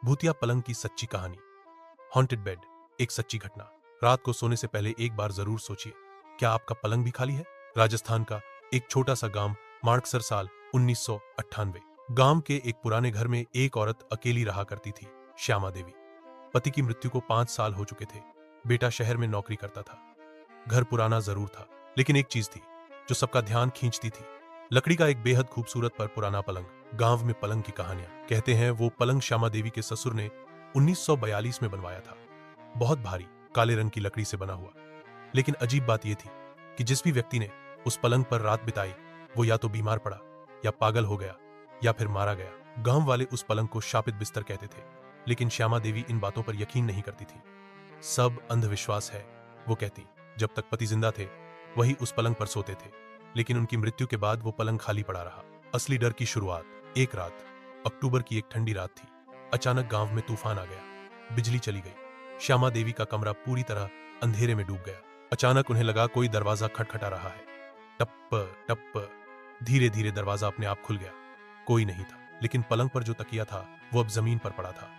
भूतिया पलंग की सच्ची कहानी। हॉन्टेड बेड, एक सच्ची घटना। रात को सोने से पहले एक बार जरूर सोचिए, क्या आपका पलंग भी खाली है? राजस्थान का एक छोटा सा गांव, माणकसर, साल 1998। गांव के एक पुराने घर में एक औरत अकेली रहा करती थी, श्यामा देवी। पति की मृत्यु को 5 साल हो चुके थे। बेटा शहर में नौकरी करता था। घर पुराना जरूर था, लेकिन एक चीज थी जो सबका ध्यान खींचती थी। लकड़ी का एक बेहद खूबसूरत पर पुराना पलंग। गांव में पलंग की कहानियां। कहते हैं वो पलंग श्यामा देवी के ससुर ने 1942 में बनवाया था। बहुत भारी काले रंग की लकड़ी से बना हुआ। लेकिन अजीब बात यह थी कि जिस भी व्यक्ति ने उस पलंग पर रात बिताई, वो या तो बीमार पड़ा, या पागल हो गया, या फिर मारा गया। गांव वाले उस पलंग को शापित बिस्तर कहते थे, लेकिन श्यामा देवी इन बातों पर यकीन नहीं करती थी। सब अंधविश्वास है, वो कहती। जब तक पति जिंदा थे, वही उस पलंग पर सोते थे, लेकिन उनकी मृत्यु के बाद वो पलंग खाली पड़ा रहा। असली डर की शुरुआत। एक रात, अक्टूबर की एक ठंडी रात थी। अचानक गांव में तूफान आ गया। बिजली चली गई। श्यामा देवी का कमरा पूरी तरह अंधेरे में डूब गया। अचानक उन्हें लगा कोई दरवाजा खटखटा रहा है। टप टप। धीरे धीरे दरवाजा अपने आप खुल गया। कोई नहीं था, लेकिन पलंग पर जो तकिया था वो अब जमीन पर पड़ा था,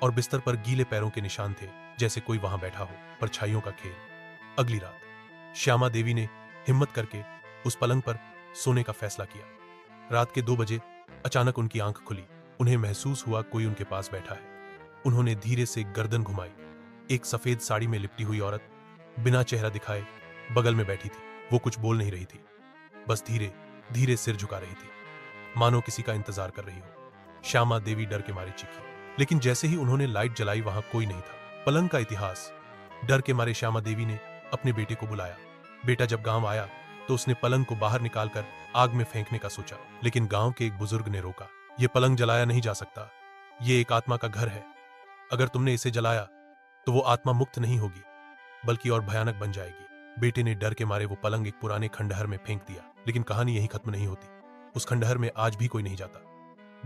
और बिस्तर पर गीले पैरों के निशान थे, जैसे कोई वहां बैठा हो। परछाइयों का खेल। अगली रात, श्यामा देवी ने हिम्मत करके उस पलंग पर सोने का फैसला किया। रात के 2 बजे अचानक उनकी आंख खुली। उन्हें महसूस हुआ कोई उनके पास बैठा है। उन्होंने धीरे से गर्दन घुमाई। एक सफेद साड़ी में लिपटी हुई औरत, बिना चेहरा दिखाए, बगल में बैठी थी। वो कुछ बोल नहीं रही थी, बस धीरे धीरे सिर झुका रही थी, मानो किसी का इंतजार कर रही हो। श्यामा देवी डर के मारे चीखी, लेकिन जैसे ही उन्होंने लाइट जलाई, वहां कोई नहीं था। पलंग का इतिहास। डर के मारे श्यामा देवी ने अपने बेटे को बुलाया। बेटा जब गांव आया तो उसने पलंग को बाहर निकालकर आग में फेंकने का सोचा, लेकिन गांव के एक बुजुर्ग ने रोका। यह पलंग जलाया नहीं जा सकता, ये एक आत्मा का घर है। अगर तुमने इसे जलाया तो वो आत्मा मुक्त नहीं होगी, बल्कि और भयानक बन जाएगी। बेटे ने डर के मारे वो पलंग एक पुराने खंडहर में फेंक दिया। लेकिन कहानी यहीं खत्म नहीं होती। उस खंडहर में आज भी कोई नहीं जाता।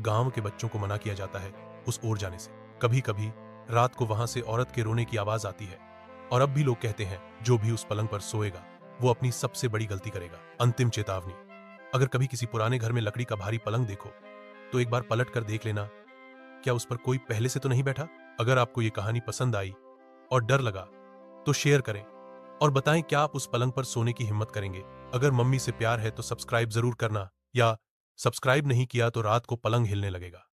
गांव के बच्चों को मना किया जाता है उस ओर जाने से। कभी कभी रात को वहां से औरत के रोने की आवाज आती है, और अब भी लोग कहते हैं जो भी उस पलंग पर सोएगा वो अपनी सबसे बड़ी गलती करेगा। अंतिम चेतावनी। अगर कभी किसी पुराने घर में लकड़ी का भारी पलंग देखो, तो एक बार पलट कर देख लेना, क्या उस पर कोई पहले से तो नहीं बैठा। अगर आपको ये कहानी पसंद आई और डर लगा तो शेयर करें, और बताएं क्या आप उस पलंग पर सोने की हिम्मत करेंगे। अगर मम्मी से प्यार है तो सब्सक्राइब जरूर करना, या सब्सक्राइब नहीं किया तो रात को पलंग हिलने लगेगा।